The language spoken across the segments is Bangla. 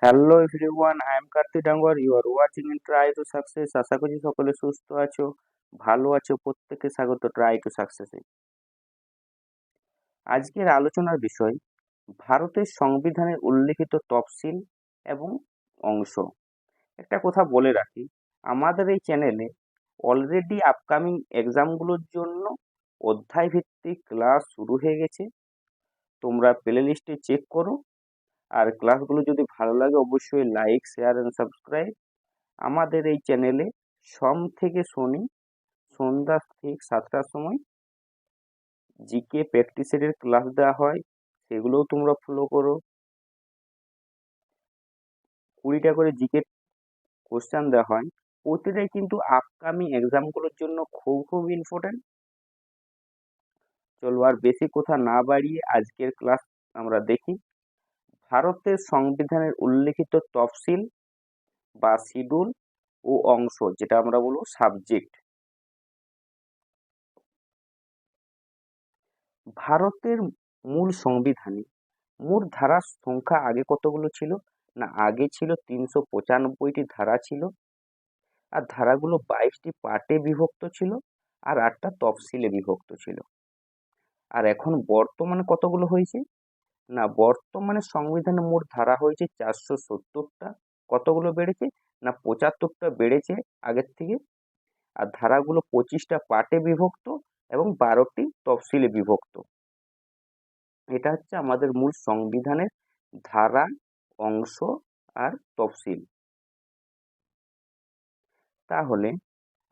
Hello everyone, I am Kartik Dangar. You are watching in try to success. আশা করছি সকলে সুস্থ আছো, ভালো আছো। প্রত্যেককে স্বাগত ট্রাই টু সাকসেসে। আজকের আলোচনার বিষয় ভারতের সংবিধানের উল্লিখিত তফসিল এবং অংশ। একটা কথা বলে রাখি, আমাদের এই চ্যানেলে অলরেডি আপকামিং এক্সামগুলোর জন্য অধ্যায় ভিত্তিক ক্লাস শুরু হয়ে গেছে। তোমরা প্লে লিস্টে চেক করো, আর ক্লাসগুলো যদি ভালো লাগে অবশ্যই লাইক, শেয়ার অ্যান্ড সাবস্ক্রাইব। আমাদের এই চ্যানেলে সোম থেকে শনি সন্ধ্যা ঠিক 7টার সময় জিকে প্র্যাকটিস সেটের ক্লাস দেওয়া হয়, সেগুলোও তোমরা ফলো করো। 20টা করে জিকে কোশ্চেন দেওয়া হয়, প্রতিটাই কিন্তু আপকামিং এক্সামগুলোর জন্য খুব খুব ইম্পর্টেন্ট। চলো আর বেশি কথা না বাড়িয়ে আজকের ক্লাস আমরা দেখি। ভারতের সংবিধানের উল্লিখিত তফসিল বা শিডিউল ও অংশ, যেটা আমরা বলবো সাবজেক্ট। ভারতের মূল সংবিধানে মোট ধারার সংখ্যা আগে কতগুলো ছিল? না, আগে ছিল 395টি ধারা ছিল, আর ধারাগুলো 22টি পার্টে বিভক্ত ছিল, আর 8টা তফসিলে বিভক্ত ছিল। আর এখন বর্তমানে কতগুলো হয়েছে? না, বর্তমানে সংবিধানে মোট ধারা হয়েছে 470টা। কতগুলো বেড়েছে? না, 75টা বেড়েছে আগের থেকে। আর ধারাগুলো 25টা পার্টে বিভক্ত এবং 12টি তফসিলে বিভক্ত। এটা হচ্ছে আমাদের মূল সংবিধানের ধারা, অংশ আর তফসিল। তাহলে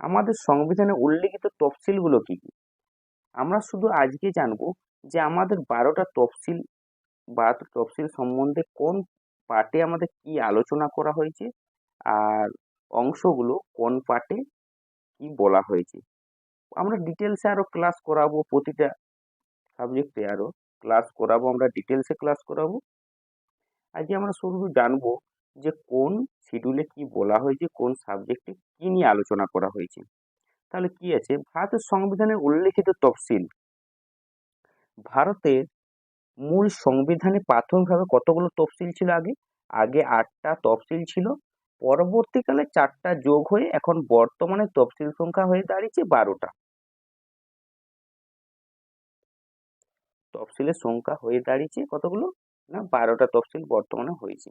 আমাদের সংবিধানে উল্লিখিত তফসিলগুলো কি কি? আমরা শুধু আজকে জানবো যে আমাদের 12টা তফসিল বা তফসিল সম্বন্ধে কোন পার্টে আমাদের কি আলোচনা করা হয়েছে, আর অংশগুলো কোন পার্টে কি বলা হয়েছে। আমরা ডিটেলসে আরো ক্লাস করাবো, প্রতিটা সাবজেক্টে আরো ক্লাস করাবো, আমরা ডিটেলসে ক্লাস করাবো। আজকে আমরা শুধু জানবো যে কোন শিডিউলে কি বলা হয়েছে, কোন সাবজেক্টে কি নিয়ে আলোচনা করা হয়েছে। তাহলে কি আছে? ভারতের সংবিধানের উল্লিখিত তফসিল। ভারতের মূল সংবিধানে প্রাথমিকভাবে কতগুলো তফসিল ছিল? আগে আগে 8টা তফসিল ছিল, পরবর্তীকালে 4টা যোগ হয়ে এখন বর্তমানে তফসিল সংখ্যা হয়ে দাঁড়িয়েছে 12টা। তফসিলের সংখ্যা হয়ে দাঁড়িয়েছে কতগুলো? না, 12টা তফসিল বর্তমানে হয়েছে।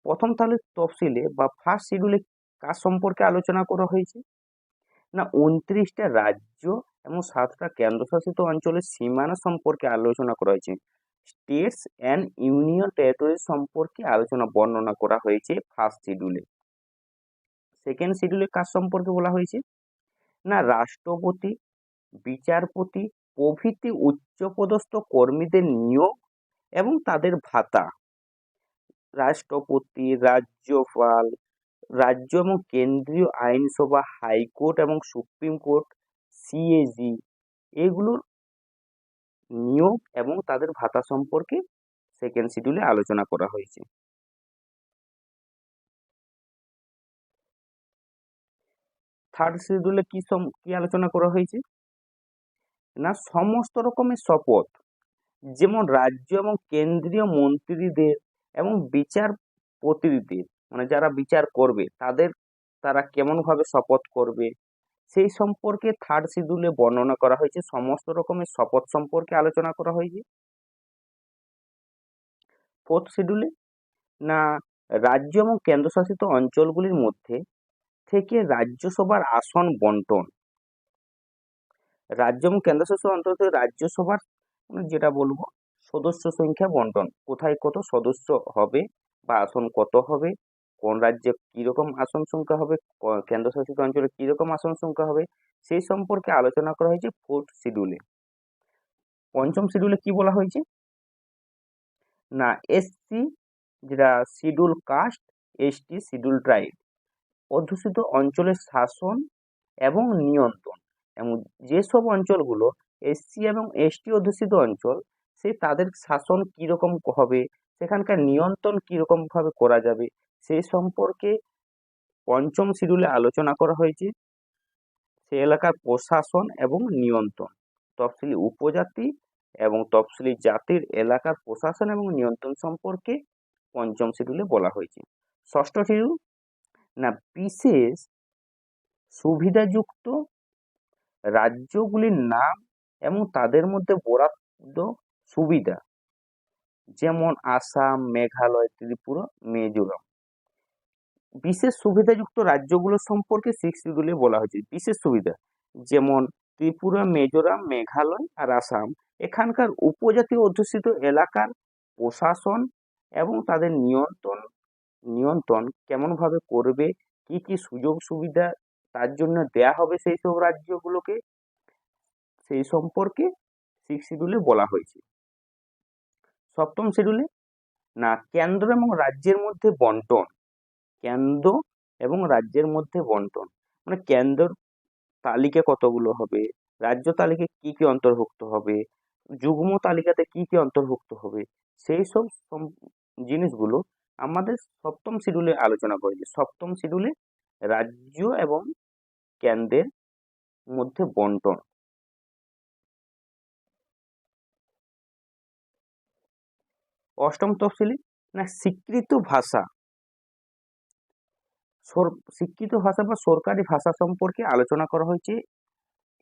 প্রথম তাহলে তফসিলে বা ফার্স্ট শিডিউলে কার সম্পর্কে আলোচনা করা হয়েছে? না, 29টা রাজ্য এবং 7টা কেন্দ্রশাসিত অঞ্চলের সীমানা সম্পর্কে আলোচনা করা হয়েছে। স্টেটস অ্যান্ড ইউনিয়ন টেরিটরি সম্পর্কে আলোচনা বর্ণনা করা হয়েছে ফার্স্ট শিডিউলে। সেকেন্ড শিডিউলে কার সম্পর্কে বলা হয়েছে? না, রাষ্ট্রপতি, বিচারপতি প্রভৃতি উচ্চপদস্থ কর্মীদের নিয়োগ এবং তাদের ভাতা। রাষ্ট্রপতি, রাজ্যপাল, রাজ্য এবং কেন্দ্রীয় আইনসভা, হাইকোর্ট এবং সুপ্রিম কোর্ট, সিএজি, এগুলোর নিয়োগ এবং তাদের ভাতা সম্পর্কে সেকেন্ড শিডিউলে আলোচনা করা হয়েছে। থার্ড শিডিউলে কি আলোচনা করা হয়েছে? না, সমস্ত রকমের শপথ, যেমন রাজ্য এবং কেন্দ্রীয় মন্ত্রীদের এবং বিচারপতিদের, মানে যারা বিচার করবে তারা কেমন ভাবে শপথ করবে, সেই সম্পর্কে থার্ড শিডিউলে বর্ণনা করা হয়েছে। সমস্ত রকমের শপথ সম্পর্কে আলোচনা করা হয়েছে। ফোর্থ শিডিউলে, না, রাজ্য এবং কেন্দ্রশাসিত অঞ্চলগুলির মধ্যে থেকে রাজ্যসভার আসন বন্টন। রাজ্য এবং কেন্দ্রশাসিত অঞ্চল থেকে রাজ্যসভার যেটা বলবো সদস্য সংখ্যা বন্টন, কোথায় কত সদস্য হবে বা আসন কত হবে, কোন রাজ্যে কিরকম আসন সংখ্যা হবে, কেন্দ্রশাসিত অঞ্চলে কিরকম আসন সংখ্যা হবে, সেই সম্পর্কে আলোচনা করা হয়েছে ফোর্থ শিডিউলে। পঞ্চম শিডিউলে কি বলা হয়েছে? না, এসসি, যেটা schedule caste, ST schedule tribe অধ্যুষিত অঞ্চলের শাসন এবং নিয়ন্ত্রণ, এবং যেসব অঞ্চলগুলো এসসি এবং এসটি অধ্যুষিত অঞ্চল, তাদের শাসন কিরকম হবে, সেখানকার নিয়ন্ত্রণ কিরকম ভাবে করা যাবে, সেই সম্পর্কে পঞ্চম শিডিউলে আলোচনা করা হয়েছে। সে এলাকার প্রশাসন এবং নিয়ন্ত্রণ, তফসিলি উপজাতি এবং তফসিলি জাতির এলাকার প্রশাসন এবং নিয়ন্ত্রণ সম্পর্কে পঞ্চম শিডিউলে বলা হয়েছে। ষষ্ঠ শিডিউল না বিশেষ সুবিধাযুক্ত রাজ্যগুলির নাম এবং তাদের মধ্যে বরাদ্দ সুবিধা, যেমন আসাম, মেঘালয়, ত্রিপুরা, মিজোরাম। বিশেষ সুবিধাযুক্ত রাজ্যগুলো সম্পর্কে সিক্স শিডিউলে বলা হয়েছে। বিশেষ সুবিধা যেমন ত্রিপুরা, মিজোরাম, মেঘালয় আর আসাম এখানকার উপজাতি অধ্যুষিত এলাকার প্রশাসন এবং তাদের নিয়ন্ত্রণ কেমনভাবে করবে, কি কি সুযোগ সুবিধা তার জন্য দেয়া হবে সেই সব রাজ্যগুলোকে, সেই সম্পর্কে সিক্স শিডিউলে বলা হয়েছে। সপ্তম শিডিউলে না কেন্দ্র এবং রাজ্যের মধ্যে বন্টন, কেন্দ্র এবং রাজ্যের মধ্যে বন্টন মানে কেন্দ্র তালিকা কতগুলো হবে, রাজ্য তালিকায় কি কি অন্তর্ভুক্ত হবে, যুগ্ম তালিকাতে কি কি অন্তর্ভুক্ত হবে, সেই সব জিনিসগুলো আমাদের সপ্তম শিডিউলে আলোচনা করেছে। সপ্তম শিডিউলে রাজ্য এবং কেন্দ্রের মধ্যে বন্টন। অষ্টম তফসিলে না স্বীকৃত ভাষা বা সরকারি ভাষা সম্পর্কে আলোচনা করা হয়েছে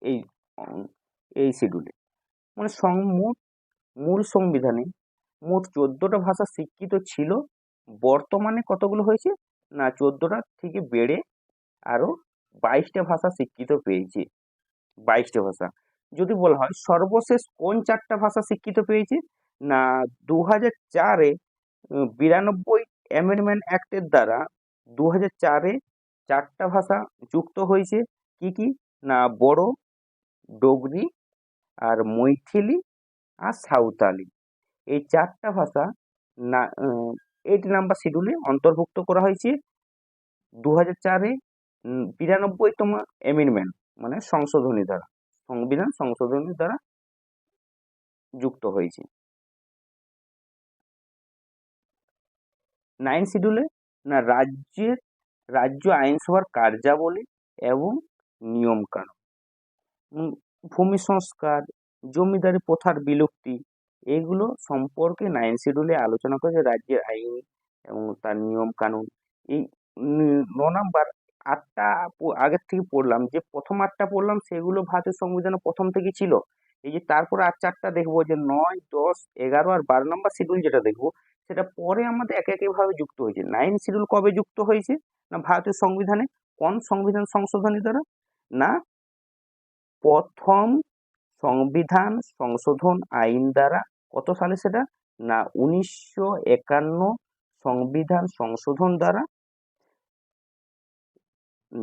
এই এই শিডিউলে। মানে মূল সংবিধানে মোট 14টা ভাষা স্বীকৃত ছিল, বর্তমানে কতগুলো হয়েছে না 14টা থেকে বেড়ে আরো 22টা ভাষা স্বীকৃত পেয়েছে। 22টা ভাষা। যদি বলা হয় সর্বশেষ কোন 4টা ভাষা স্বীকৃত পেয়েছে না 2004-এ 92 অ্যামেন্ডমেন্ট অ্যাক্টের দ্বারা 2004-এ 4টা ভাষা যুক্ত হয়েছে। কি কি না বড়ো, ডোগরি আর মৈথিলি আর সাঁওতালি। এই 4টা ভাষা না 8 নাম্বার শিডিউলে অন্তর্ভুক্ত করা হয়েছে 2004-এ 92তম অ্যামেন্ডমেন্ট মানে সংবিধান সংশোধনী দ্বারা যুক্ত হয়েছে। 9 শিডিউলে না রাজ্য আইনসভার কার্যাবলী এবং নিয়ম কানুন, ভূমি সংস্কার, জমিদারি প্রথার বিলুপ্তি, এগুলো সম্পর্কে 9 শিডিউলে আলোচনা করেছে। রাজ্যের আইন এবং তার নিয়ম কানুন। এই 9 নাম্বার 8টা আগের থেকে পড়লাম, যে প্রথম 8টা পড়লাম সেগুলো ভারতের সংবিধানে প্রথম থেকে ছিল। এই যে তারপরে আর 4টা দেখবো, যে 9, 10, 11 আর 12 নাম্বার শিডিউল যেটা দেখবো সেটা পরে আমাদের একে একে ভাবে যুক্ত হয়েছে। 9 শিডিউল কবে যুক্ত হয়েছে না ভারতের সংবিধানে কোন সংবিধান সংশোধনী দ্বারা না প্রথম সংবিধান সংশোধন আইন দ্বারা। কত সালে সেটা না 1951 সংবিধান সংশোধন দ্বারা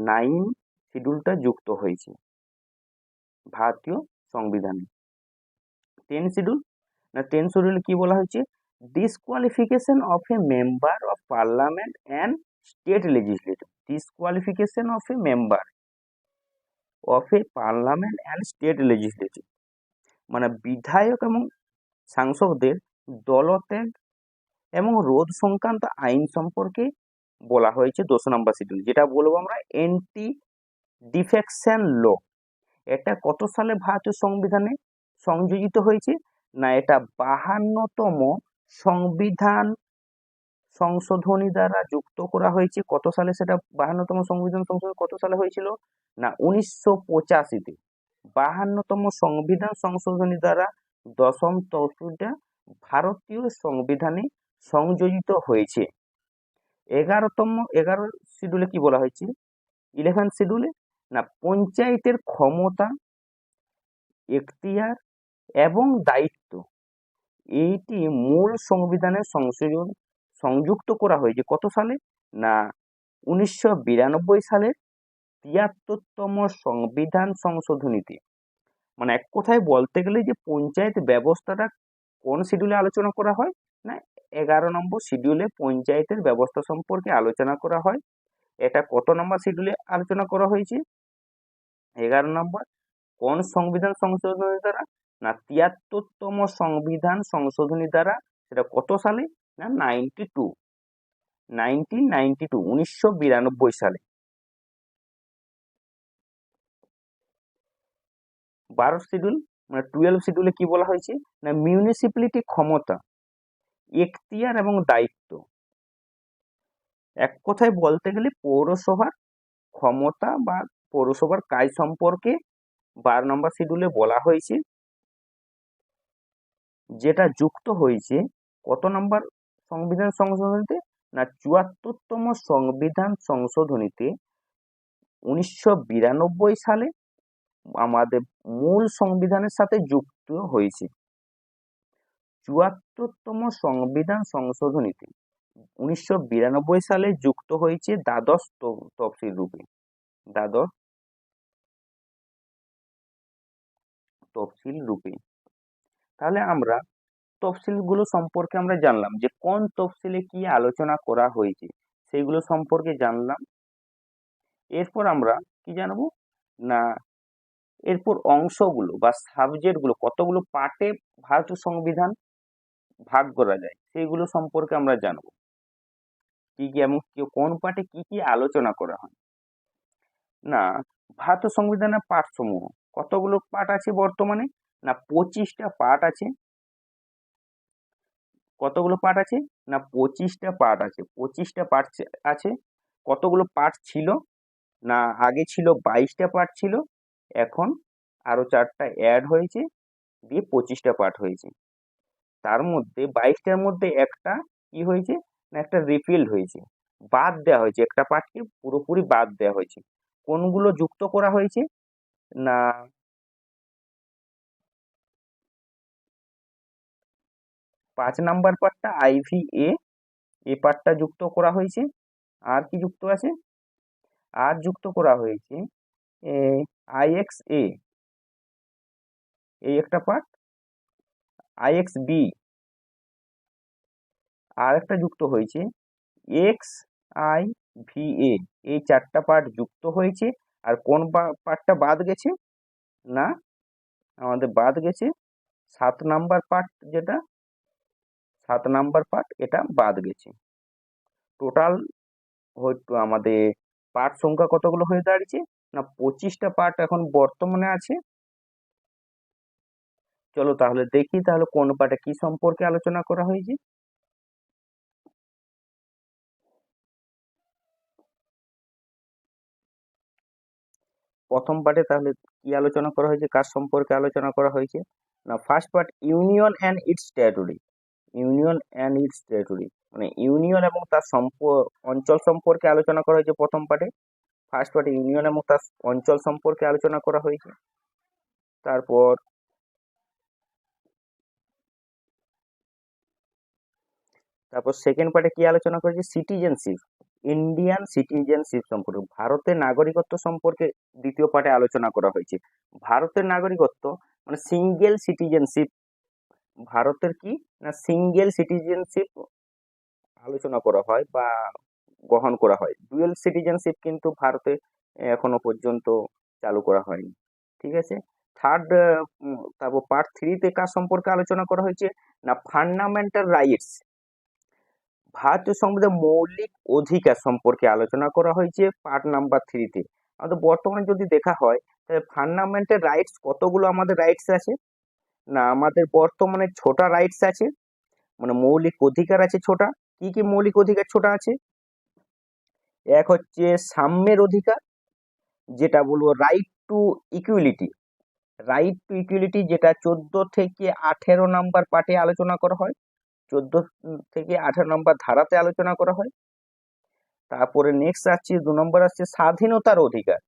9 শিডিউলটা যুক্ত হয়েছে ভারতীয় সংবিধানে। 10 শিডিউল না 10 শিডিউলে কি বলা হয়েছে disqualification of a member of parliament and state legislative. Disqualification of a member of A parliament and state legislative মানে বিধায়ক এবং সাংসদদের দলত্যাগ এবং রোধ সংক্রান্ত আইন সম্পর্কে বলা হয়েছে 10 নম্বর শিডিউল, যেটা বলবো আমরা অ্যান্টি ডিফেকশন ল। এটা কত সালে ভারতীয় সংবিধানে সংযোজিত হয়েছে না এটা 52তম সংবিধান সংশোধনী দ্বারা যুক্ত করা হয়েছে। কত সালে সেটা 52তম সংবিধান সংশোধন কত সালে হয়েছিল না 1985-তে 52তম সংবিধান সংশোধনী দ্বারা 10ম তফসিলটা ভারতীয় সংবিধানে সংযোজিত হয়েছে। 11 শিডিউলে কি বলা হয়েছে 11 শিডিউলে না পঞ্চায়েতের ক্ষমতা, এখতিয়ার এবং দায়িত্ব এইটি মূল সংবিধানের সংযুক্ত করা হয়েছে কত সালে না 1992 সালের 73তম সংবিধান সংশোধনীতে। মানে এক কথায় বলতে গেলে যে পঞ্চায়েত ব্যবস্থাটা কোন শিডিউলে আলোচনা করা হয় না 11 নম্বর শিডিউলে পঞ্চায়েতের ব্যবস্থা সম্পর্কে আলোচনা করা হয়। এটা কত নম্বর শিডিউলে আলোচনা করা হয়েছে 11 নম্বর। কোন সংবিধান সংশোধনী দ্বারা না 73তম সংবিধান সংশোধনী দ্বারা। সেটা কত সালে না 1992 সালে। 12 শিডিউল মানে 12 শিডিউলে কি বলা হয়েছে না মিউনিসিপ্যালিটি ক্ষমতা, এখতিয়ার এবং দায়িত্ব এক কথায় বলতে গেলে পৌরসভার ক্ষমতা বা পৌরসভার কাজ সম্পর্কে 12 নম্বর শিডিউলে বলা হয়েছে, যেটা যুক্ত হয়েছে কত নম্বর সংবিধান সংশোধনীতে, না 74তম সংবিধান সংশোধনীতে 1992 সালে আমাদের মূল সংবিধানের সাথে যুক্ত হয়েছে। 74তম সংবিধান সংশোধনীতে 1992 সালে যুক্ত হয়েছে দ্বাদশ তফসিল রূপে। দ্বাদশ তফসিল রূপে। তাহলে আমরা তফসিলগুলো সম্পর্কে আমরা জানলাম যে কোন তফসিলে কি আলোচনা করা হয়েছে, সেইগুলো সম্পর্কে জানলাম। এরপর আমরা কি জানবো, না এরপর অংশগুলো বা সাবজেক্টগুলো কতগুলো পার্টে ভারতীয় সংবিধান ভাগ করা যায় সেইগুলো সম্পর্কে আমরা জানবো, কি কি এবং কোন পার্টে কি কি আলোচনা করা হয়। না ভারতীয় সংবিধানের পার্ট সমূহ কতগুলো পার্ট আছে বর্তমানে, না 25টা পার্ট আছে। কতগুলো পার্ট আছে, না 25টা পার্ট আছে। 25টা পার্ট আছে। কতগুলো পার্ট ছিল, না আগে ছিল 22টা পার্ট ছিল, এখন আরো 4টা অ্যাড হয়েছে, দিয়ে 25টা পার্ট হয়েছে। তার মধ্যে 22টার মধ্যে একটা কি হয়েছে, না একটা রিপিল্ড হয়েছে, বাদ দেওয়া হয়েছে, একটা পার্টকে পুরোপুরি বাদ দেওয়া হয়েছে। কোনগুলো যুক্ত করা হয়েছে, না 5 নাম্বার পার্টটা IVA, এ পার্টটা যুক্ত করা হয়েছে। আর কি যুক্ত আছে, আর যুক্ত করা হয়েছে IXA, এই একটা পার্ট, IXB, আর একটা যুক্ত হয়েছে XIVA। এই 4টা পার্ট যুক্ত হয়েছে। আর কোন পার্টটা বাদ গেছে, না আমাদের বাদ গেছে 7 নাম্বার পার্ট, যেটা 7 নাম্বার পার্ট, এটা বাদ গেছে। টোটাল হয়তো আমাদের পার্ট সংখ্যা কতগুলো হয়ে দাঁড়িয়েছে, না 25টা পার্ট এখন বর্তমানে আছে। চলো তাহলে দেখি তাহলে কোন পার্টে কি সম্পর্কে আলোচনা করা হয়েছে। প্রথম পার্টে তাহলে কি আলোচনা করা হয়েছে, কার সম্পর্কে আলোচনা করা হয়েছে, না first part union and it's territory. Union and it's territory মানে ইউনিয়ন এবং তার অঞ্চল সম্পর্কে আলোচনা করা হয়েছে প্রথম পার্টে। ফার্স্ট পার্টে ইউনিয়ন এবং তার অঞ্চল সম্পর্কে আলোচনা করা হয়েছে। তারপর সেকেন্ড পার্টে কি আলোচনা করেছে, সিটিজেনশিপ, ইন্ডিয়ান সিটিজেনশিপ সম্পর্কে, ভারতের নাগরিকত্ব সম্পর্কে দ্বিতীয় পার্টে আলোচনা করা হয়েছে। ভারতের নাগরিকত্ব মানে সিঙ্গেল সিটিজেনশিপ, ভারতের কি, না সিঙ্গেল সিটিজেনশিপ আলোচনা করা হয় বা গ্রহণ করা হয়। ডুয়েল সিটিজেনশিপ কিন্তু ভারতে এখনো পর্যন্ত চালু করা হয়নি। ঠিক আছে। থার্ড, তারপর পার্ট 3-তে কার সম্পর্কে আলোচনা করা হয়েছে, না ফান্ডামেন্টাল রাইটস, ভারতীয় সংবিধান মৌলিক অধিকার সম্পর্কে আলোচনা করা হয়েছে পার্ট নাম্বার 3-তে। আমাদের বর্তমানে যদি দেখা হয় তাহলে ফান্ডামেন্টাল রাইটস কতগুলো আমাদের রাইটস আছে, না আমাদের বর্তমানে 6টা রাইটস আছে, মানে মৌলিক অধিকার আছে 6টা। কি কি মৌলিক অধিকার 6টা আছে, এক হচ্ছে সাম্যের অধিকার, যেটা বলবো right to equality. Right to equality যেটা 14 থেকে 18 নাম্বার পার্টে আলোচনা করা হয়, 14 থেকে 18 নাম্বার ধারাতে আলোচনা করা হয়। তারপরে নেক্সট আসছে 2 নম্বর আসছে স্বাধীনতার অধিকার,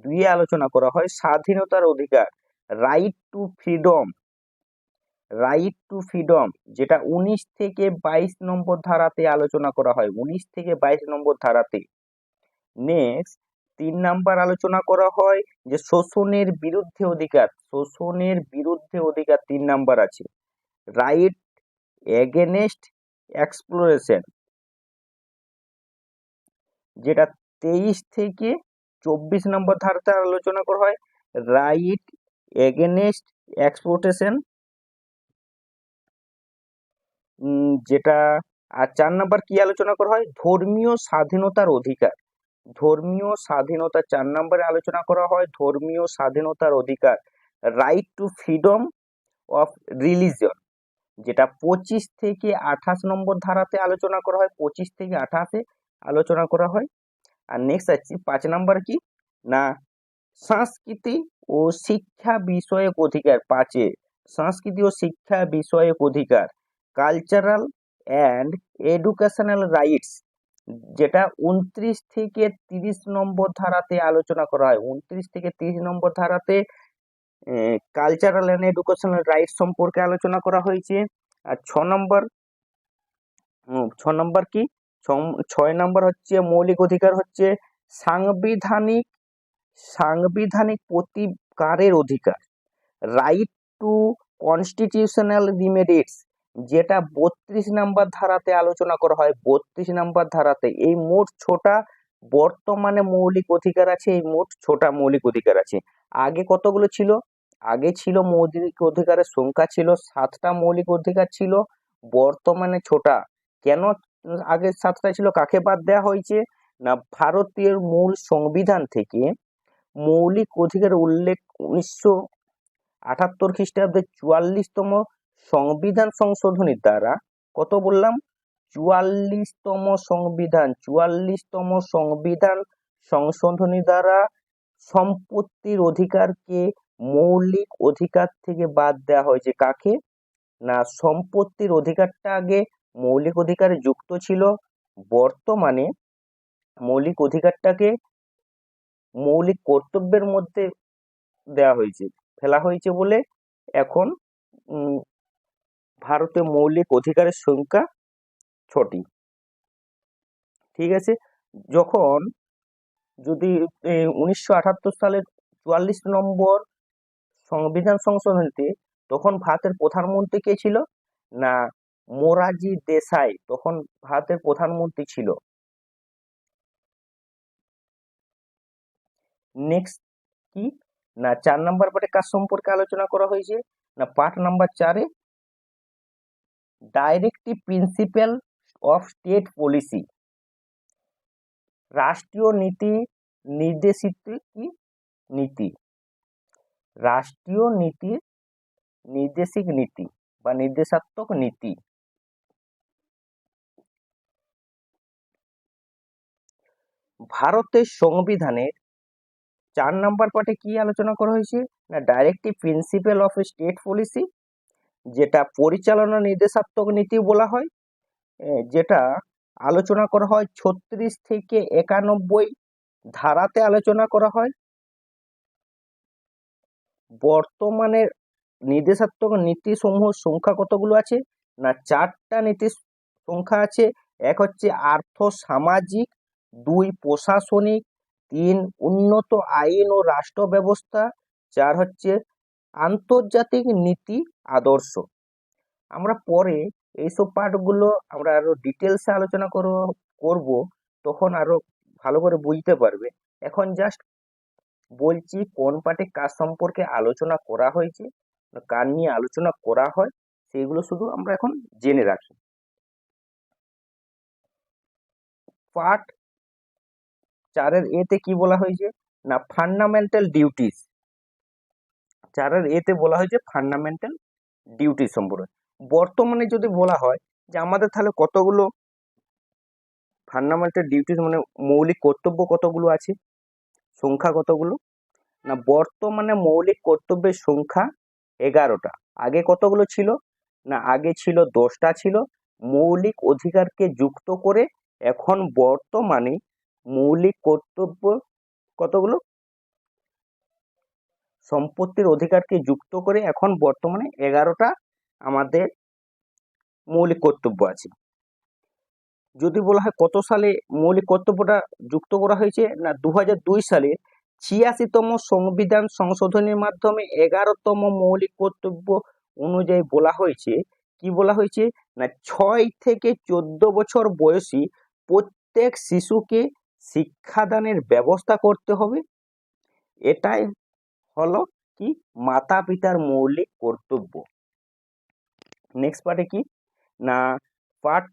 2-এ আলোচনা করা হয় স্বাধীনতার অধিকার, right two freedom. Right two freedom যেটা 19 থেকে 22 নম্বর ধারাতে আলোচনা করা হয়, 19 থেকে 22 নম্বর ধারাতে। নেক্সট 3 নাম্বার আলোচনা করা হয় যে শোষণের বিরুদ্ধে অধিকার, শোষণের বিরুদ্ধে অধিকার 3 নাম্বার আছে, রাইট এগেনস্ট এক্সপ্লোরেশন, যেটা 23 থেকে 24 নম্বর ধারাতে আলোচনা করা হয়, রাইট এগেনস্ট এক্সপ্লোটেশন, যেটা। আর 4 নাম্বার কি আলোচনা করা হয়, ধর্মীয় স্বাধীনতার অধিকার, ধর্মীয় স্বাধীনতা 4 নাম্বারে আলোচনা করা হয়, ধর্মীয় স্বাধীনতার অধিকার, right two freedom of religion, যেটা 25 থেকে 28 নম্বর ধারাতে আলোচনা করা হয়, 25 থেকে 28-এ আলোচনা করা হয়। আর নেক্সট আসছি 5 নাম্বার কি না সংস্কৃতি ও শিক্ষা বিষয়ক অধিকার। 5-এ সংস্কৃতি ও শিক্ষা বিষয়ক অধিকার, কালচারাল অ্যান্ড এডুকেশনাল রাইটস, যেটা 29 থেকে 30 নম্বর ধারাতে আলোচনা করা হয়। 29 থেকে 30 নম্বর ধারাতে কালচারাল অ্যান্ড এডুকেশনাল রাইটস সম্পর্কে আলোচনা করা হয়েছে। আর 6 নম্বর কি 6 নম্বর হচ্ছে মৌলিক অধিকার হচ্ছে সাংবিধানিক সাংবিধানিক প্রতিকারের অধিকার, রাইট টু কনস্টিটিউশনাল রিমেডিস, যেটা 32 নম্বর ধারাতে আলোচনা করা হয়। 32 নম্বর ধারাতে এই মোট 6টা বর্তমানে মৌলিক অধিকার আছে। এই মোট 6টা মৌলিক অধিকার আছে। আগে কতগুলো ছিল? আগে ছিল মৌলিক অধিকারের সংখ্যা ছিল 7টা মৌলিক অধিকার ছিল, বর্তমানে 6টা। কেন আগে 7টা ছিল? কাকে বাদ দেওয়া হয়েছে? না ভারতীয় মূল সংবিধান থেকে মৌলিক অধিকার উল্লেখ 1978 খ্রিস্টাব্দে 44তম সংবিধান সংশোধনীর দ্বারা, কত বললাম? 44তম সংবিধান সংশোধনী দ্বারা সম্পত্তির অধিকারকে মৌলিক অধিকার থেকে বাদ দেওয়া হয়েছে। কাকে? না সম্পত্তির অধিকারটা আগে মৌলিক অধিকারে যুক্ত ছিল, বর্তমানে মৌলিক অধিকারটাকে মৌলিক কর্তব্যের মধ্যে দেওয়া হয়েছে, ফেলা হয়েছে বলে এখন ভারতে মৌলিক অধিকারের সংখ্যা 6টি। ঠিক আছে। যখন যদি 1978 সালের 44 নম্বর সংবিধান সংশোধনীতে, তখন ভারতের প্রধানমন্ত্রী কে ছিল? না মোরারজি দেশাই তখন ভারতের প্রধানমন্ত্রী ছিল। নেক্সট কি না 4 নম্বর পার্টে কার সম্পর্কে আলোচনা করা হয়েছে? না পার্ট নাম্বার 4-এ directive principle of state policy, রাষ্ট্রীয় নীতি নির্দেশিত কি নীতি, রাষ্ট্রীয় নীতি নির্দেশিক নীতি বা নির্দেশাত্মক নীতি। ভারতের সংবিধানের 4 নম্বর পার্টে কি আলোচনা করা হয়েছে? না directive principle of state policy, যেটা পরিচালনা নির্দেশাত্মক নীতি বলা হয়, যেটা আলোচনা করা হয় 36 থেকে 91 ধারাতে আলোচনা করা হয়। বর্তমানে নির্দেশাত্মক নীতি সমূহ সংখ্যা কতগুলো আছে? না 4টা নীতির সংখ্যা আছে। এক হচ্ছে আর্থ সামাজিক, 2 প্রশাসনিক, 3 উন্নত আইন ও রাষ্ট্র ব্যবস্থা, 4 হচ্ছে আন্তর্জাতিক নীতি আদর্শ। আমরা পরে এইসব পার্টগুলো আমরা আরো ডিটেলসে আলোচনা করব, তখন আরো ভালো করে বুঝতে পারবে। এখন জাস্ট বলছি কোন পার্টে কার সম্পর্কে আলোচনা করা হয়েছে, কার নিয়ে আলোচনা করা হয়, সেগুলো শুধু আমরা এখন জেনে রাখি। পার্ট 4-এর এতে কি বলা হয়েছে? না ফান্ডামেন্টাল ডিউটিস। 4-এর এতে বলা হয়েছে ফান্ডামেন্টাল ডিউটি সম্পর্কে। বর্তমানে যদি বলা হয় যে আমাদের তাহলে কতগুলো ফান্ডামেন্টাল ডিউটিস মানে মৌলিক কর্তব্য কতগুলো আছে, সংখ্যা কতগুলো? না বর্তমানে মৌলিক কর্তব্যের সংখ্যা 11টা। আগে কতগুলো ছিল? না আগে ছিল 10টা ছিল। মৌলিক অধিকারকে যুক্ত করে এখন বর্তমানে মৌলিক কর্তব্য কতগুলো? সম্পত্তির অধিকারকে যুক্ত করে এখন বর্তমানে 11টা আমাদের মৌলিক কর্তব্য আছে। যদি বলা হয় কত সালে মৌলিক কর্তব্যটা যুক্ত করা হয়েছে? না 2002 সালে 86তম সংবিধান সংশোধনের মাধ্যমে 11তম মৌলিক কর্তব্য অনুযায়ী বলা হয়েছে, কি বলা হয়েছে? না 6 থেকে 14 বছর বয়সী প্রত্যেক শিশুকে শিক্ষাদানের ব্যবস্থা করতে হবে। এটাই হলো কি মাতা পিতার মৌলিক কর্তব্য। নেক্সট পার্টে কি না পার্ট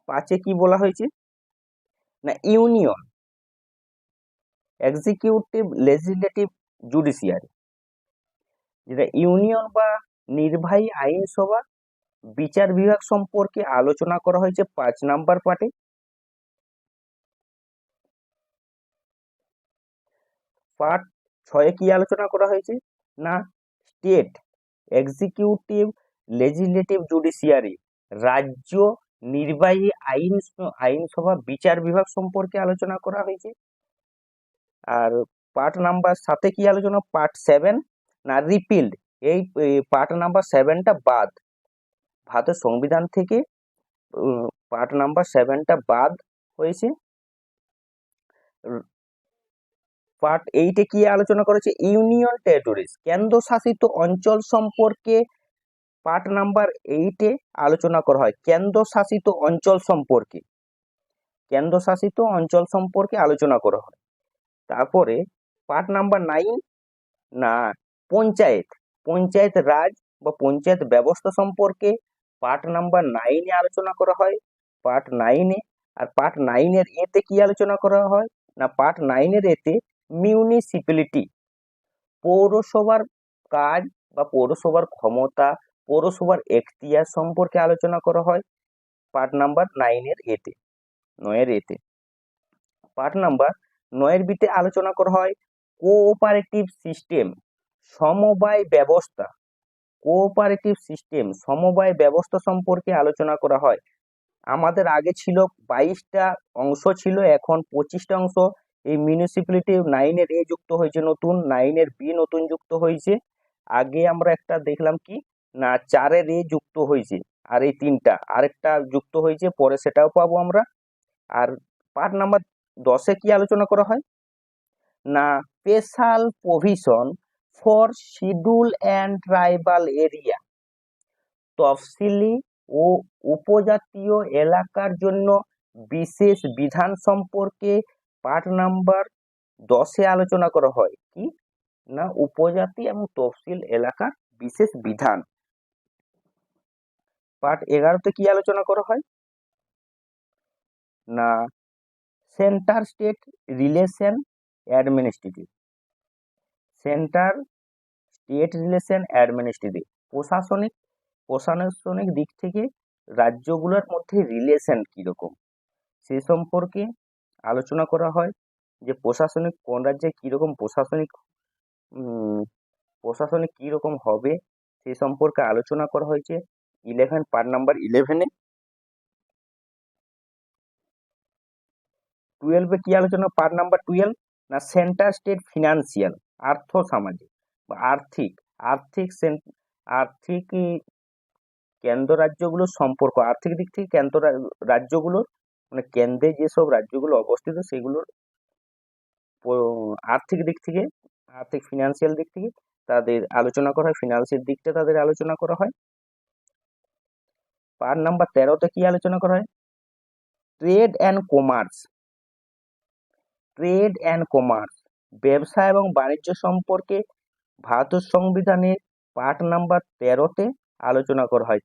5-এ কি বলা হয়েছে? না ইউনিয়ন, এক্সিকিউটিভ, লেজিসলেটিভ, জুডিশিয়ারি, যেটা ইউনিয়ন বা নির্বাহী আইনসভা বিচার বিভাগ সম্পর্কে আলোচনা করা হয়েছে 5 নাম্বার পার্টে। পার্ট 6 কি আলোচনা করা হয়েছে? না স্টেট এক্সিকিউটিভ লেজিসলেটিভ জুডিশিয়ারি, রাজ্য নির্বাহী আইনসভা বিচার বিভাগ সম্পর্কে আলোচনা করা হয়েছে। আর পার্ট নাম্বার 7 কি আলোচনা? পার্ট 7 না রিপিল্ড, এই পার্ট নাম্বার 7টা বাদ, ভারতের সংবিধান থেকে পার্ট নাম্বার 7টা বাদ হয়েছে। পার্ট 8 কি আলোচনা করেছে? ইউনিয়ন টেরিটরিজ, কেন্দ্রশাসিত অঞ্চল সম্পর্কে পার্ট নাম্বার 8 আলোচনা করা হয়। কেন্দ্রশাসিত অঞ্চল সম্পর্কে আলোচনা করা হয়। তারপরে পার্ট নাম্বার 9 না পঞ্চায়েত রাজ বা পঞ্চায়েত ব্যবস্থা সম্পর্কে পার্ট নাম্বার 9 আলোচনা করা হয়। পার্ট 9 আর পার্ট 9 এর এতে কি আলোচনা করা হয়? না পার্ট 9 এর এতে মিউনিসিপ্যালিটি, পৌরসভার কাজ বা পৌরসভার ক্ষমতা, পৌরসভার এখতিয়ার সম্পর্কে আলোচনা করা হয় পার্ট নাম্বার 9 এর এতে, 9 এর এতে। পার্ট নাম্বার 9 এর বিতে আলোচনা করা হয় কোঅপারেটিভ সিস্টেম, সমবায় ব্যবস্থা সম্পর্কে আলোচনা করা হয়। আমাদের আগে ছিল 22টা অংশ ছিল, এখন 25টা অংশ। এই মিউনিসিপ্যালিটি 9 এর এ যুক্ত হয়েছে নতুন, 9 এর বি নতুন যুক্ত হয়েছে। আগে আমরা একটা দেখলাম কি না 4 এর এ যুক্ত হয়েছে, আর এই 3টা আরেকটা যুক্ত হয়েছে, পরে সেটাও পাবো আমরা। আর পার্ট নাম্বার 10 কি আলোচনা করা হয়? না special provision for schedule and tribal area, তফসিলি ও উপজাতীয় এলাকার জন্য বিশেষ বিধান সম্পর্কে পার্ট নাম্বার 10 আলোচনা করা হয়। কি না উপজাতি এবং তফসিল এলাকার বিশেষ বিধান। পার্ট 11 কি আলোচনা করা হয়? না সেন্টার স্টেট রিলেশন অ্যাডমিনিস্ট্রেটিভ, প্রশাসনিক দিক থেকে রাজ্যগুলোর মধ্যে রিলেশন কিরকম সে সম্পর্কে আলোচনা করা হয়। যে প্রশাসনিক কোন রাজ্যে কিরকম প্রশাসনিক কিরকম হবে সে সম্পর্কে আলোচনা করা হয়েছে পার্ট নাম্বার 11-এ। 12 কি আলোচনা? পার্ট নাম্বার 12 না সেন্টার স্টেট ফিনান্সিয়াল, আর্থ সামাজিক বা আর্থিক কেন্দ্র রাজ্যগুলোর সম্পর্ক, আর্থিক দিক থেকে কেন্দ্র রাজ্যগুলোর মানে কেন্দ্রে যেসব রাজ্যগুলো অবস্থিত সেগুলোর আর্থিক ফিনান্সিয়াল দিক থেকে তাদের আলোচনা করা হয়, ফিনান্সিয়াল দিকটা তাদের আলোচনা করা হয়। পার্ট নাম্বার 13 কি আলোচনা করা হয়? ট্রেড অ্যান্ড কমার্স, ব্যবসা এবং বাণিজ্য সম্পর্কে ভারতের সংবিধানের পার্ট নাম্বার 13-তে আলোচনা করা হয়।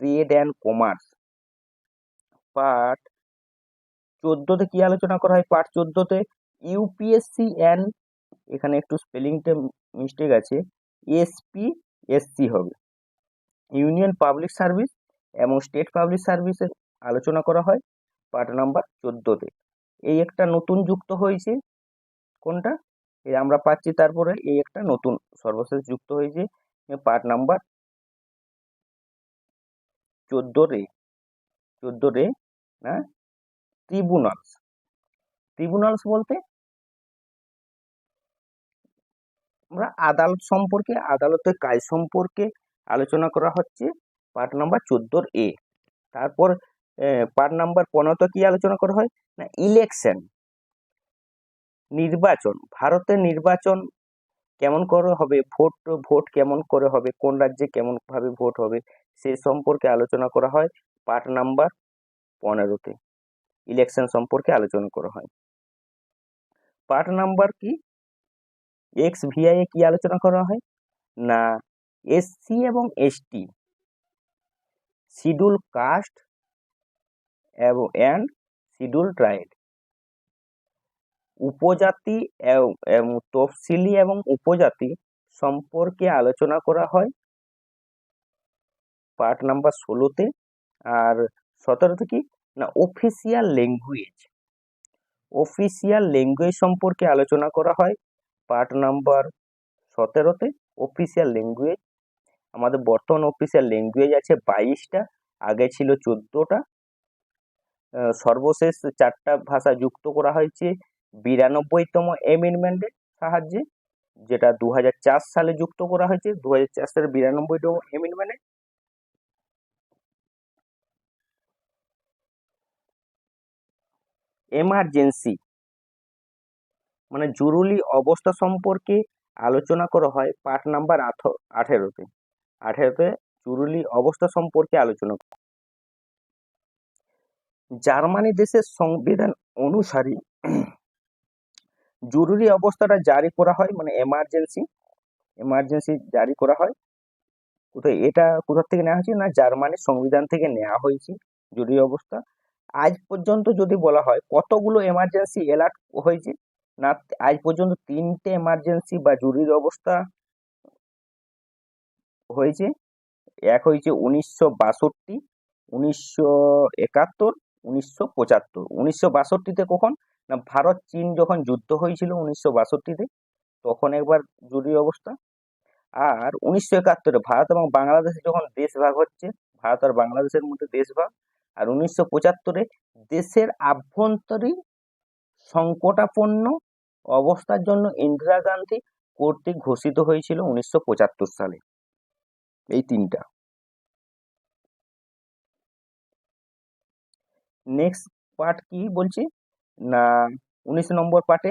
Trade and commerce. পার্ট 14-তে কি আলোচনা করা হয়? পার্ট 14-তে ইউপিএসসি অ্যান্ড, এখানে একটু স্পেলিংটা মিস্টেক আছে, এসপিএসসি হবে, ইউনিয়ন পাবলিক সার্ভিস এবং স্টেট পাবলিক সার্ভিসের আলোচনা করা হয় পার্ট নাম্বার 14-তে। এই একটা নতুন যুক্ত হয়েছে, কোনটা এই আমরা পাচ্ছি, তারপরে এই একটা নতুন সর্বশেষ যুক্ত হয়েছে পার্ট নাম্বার 14 না ট্রিব্যুনালস বলতে আমরা আদালতের কাজ সম্পর্কে আলোচনা করা হচ্ছে পার্ট নাম্বার 14 তারপর পার্ট নাম্বার 15 কি আলোচনা করা হয়? না ইলেকশন, নির্বাচন, ভারতের নির্বাচন কেমন করে হবে, ভোট কেমন করে হবে, কোন রাজ্যে কেমন ভাবে ভোট হবে সে সম্পর্কে আলোচনা করা হয় পার্ট নাম্বার 15-তে। ইলেকশন সম্পর্কে আলোচনা করা হয়। পার্ট নাম্বার কি XVIA কি আলোচনা করা হয়? না এসসি এবং ST, schedule caste and schedule tribe, উপজাতি এবং তফসিলি এবং উপজাতি সম্পর্কে আলোচনা করা হয় পার্ট নাম্বার 16-তে। আর 17-তে কি না অফিসিয়াল অফিসিয়াল ল্যাঙ্গুয়েজ সম্পর্কে আলোচনা করা হয় পার্ট নাম্বার 17-তে। অফিসিয়াল ল্যাঙ্গুয়েজ, আমাদের বর্তমান অফিসিয়াল ল্যাঙ্গুয়েজ আছে 22টা, আগে ছিল 14টা। সর্বশেষ 4টা ভাষা যুক্ত করা হয়েছে 92তম অ্যামেন্ডমেন্টের সাহায্যে, যেটা 2004 সালে যুক্ত করা হয়েছে, 2004 সালের 92তম অ্যামেন্ডমেন্টে। এমার্জেন্সি মানে জরুরি অবস্থা সম্পর্কে আলোচনা করা হয় পার্ট নাম্বার 18-তে জরুরি অবস্থা সম্পর্কে আলোচনা। জার্মানি দেশের সংবিধান অনুসারে জরুরি অবস্থাটা জারি করা হয়, মানে এমার্জেন্সি জারি করা হয়। কোথায় এটা কোথা থেকে নেওয়া হয়েছে না, জার্মানির সংবিধান থেকে নেওয়া হয়েছে জরুরি অবস্থা। আজ পর্যন্ত যদি বলা হয় কতগুলো এমার্জেন্সি অ্যালার্ট হয়েছে না, আজ পর্যন্ত 3টে এমার্জেন্সি বা জরুরি অবস্থা হয়েছে। এক হয়েছে 1962, 1971, 1975। 1962-তে কখন না, ভারত চীন যখন যুদ্ধ হয়েছিল 1962-তে, তখন একবার জরুরি অবস্থা। আর 1971-এ ভারত এবং বাংলাদেশ যখন দেশ ভাগ হচ্ছে, ভারত আর বাংলাদেশের মধ্যে দেশ ভাগ। আর 1975-এ দেশের আভ্যন্তরীণ সংকটাপন্ন অবস্থার জন্য ইন্দিরা গান্ধী কর্তৃক ঘোষিত হয়েছিল 1975 সালে। এই 3টা। নেক্সট পার্ট কি বলছি না, 19 নম্বর পার্টে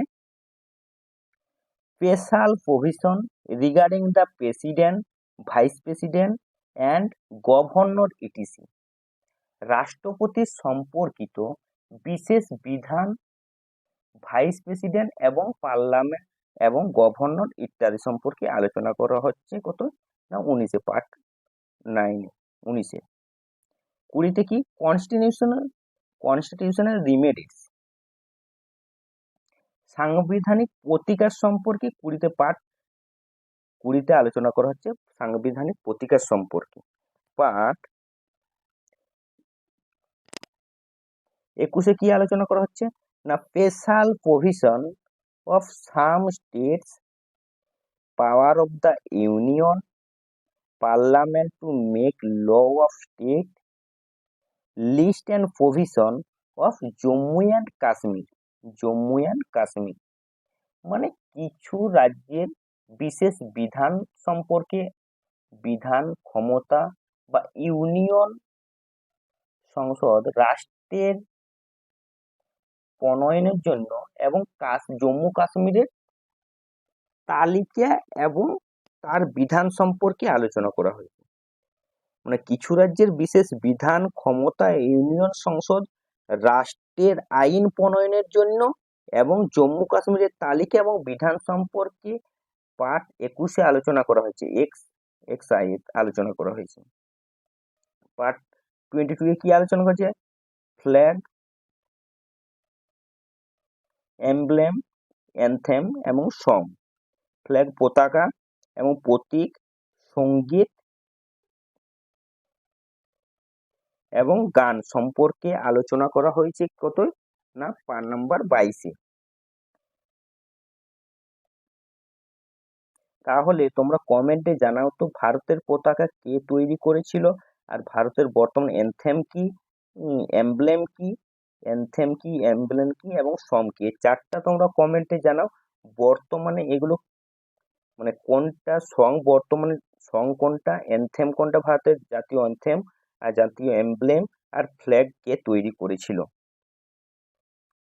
special provision regarding the president, vice president and governor etc. রাষ্ট্রপতি সম্পর্কিত বিশেষ বিধান, ভাইস প্রেসিডেন্ট এবং পার্লামেন্ট এবং গভর্নর ইত্যাদি সম্পর্কে আলোচনা করা হচ্ছে কত না 19-এ, পার্ট 9-এ, 19-এ। 20-তে কি কনস্টিটিউশনাল রিমেডিস, সাংবিধানিক প্রতিকার সম্পর্কে 20-তে আলোচনা করা হচ্ছে সাংবিধানিক প্রতিকার সম্পর্কে। পার্ট 21-এ কি আলোচনা করা হচ্ছে না, special provision of some states, power of the union, parliament to make law of state, list and provision of Jammu and Kashmir. মানে কিছু রাজ্যের বিশেষ বিধান সম্পর্কে, বিধান ক্ষমতা বা ইউনিয়ন সংসদ রাষ্ট্রের প্রণয়নের জন্য এবং জম্মু কাশ্মীরের তালিকা এবং তার বিধান সম্পর্কে আলোচনা করা হয়েছে। মানে কিছু রাজ্যের বিশেষ বিধান ক্ষমতা ইউনিয়ন সংসদ রাষ্ট্রের আইন প্রণয়নের জন্য এবং জম্মু কাশ্মীরের তালিকা এবং বিধান সম্পর্কে পার্ট 21-এ আলোচনা করা হয়েছে, আলোচনা করা হয়েছে। পার্ট 22-এ কি আলোচনা করেছে, ফ্ল্যাগ, এমব্লেম, অ্যানথেম এবং সং। ফ্ল্যাগ পতাকা এবং প্রতীক, সঙ্গীত এবং গান সম্পর্কে আলোচনা করা হয়েছে কত না, পার্ট নাম্বার 22-এ। তাহলে তোমরা কমেন্টে জানাও তো ভারতের পতাকা কে তৈরি করেছিল, আর ভারতের বর্তমান অ্যানথেম কি, এমব্লেম কি, এমব্লেম কি এবং সং কি, 4টা তোমরা কমেন্টে জানাও। বর্তমানে এগুলো মানে কোনটা বর্তমানে সং কোনটা, অ্যানথেম কোনটা, ভারতের জাতীয় অ্যানথেম আর জাতীয় এমব্লেম, আর ফ্ল্যাগ কে তৈরি করেছিল,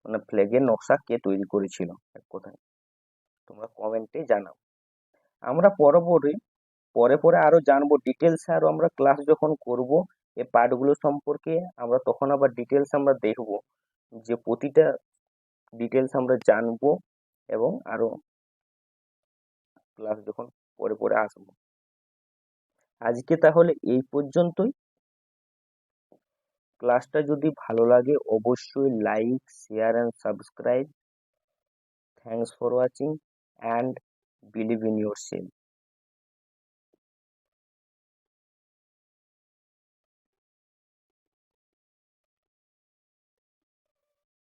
মানে ফ্ল্যাগের নকশা কে তৈরি করেছিল, এক কথায় তোমরা কমেন্টে জানাও। আমরা পরে আরো জানবো ডিটেলস, আরো আমরা ক্লাস যখন করব এই পার্টগুলো সম্পর্কে, আমরা তখন আবার ডিটেলস আমরা দেখব, যে প্রতিটা ডিটেলস আমরা জানবো এবং আরো ক্লাস যখন পরে আসবো। আজকে তাহলে এই পর্যন্তই। ক্লাসটা যদি ভালো লাগে অবশ্যই like, share and subscribe. Thanks for watching and believe in yourself.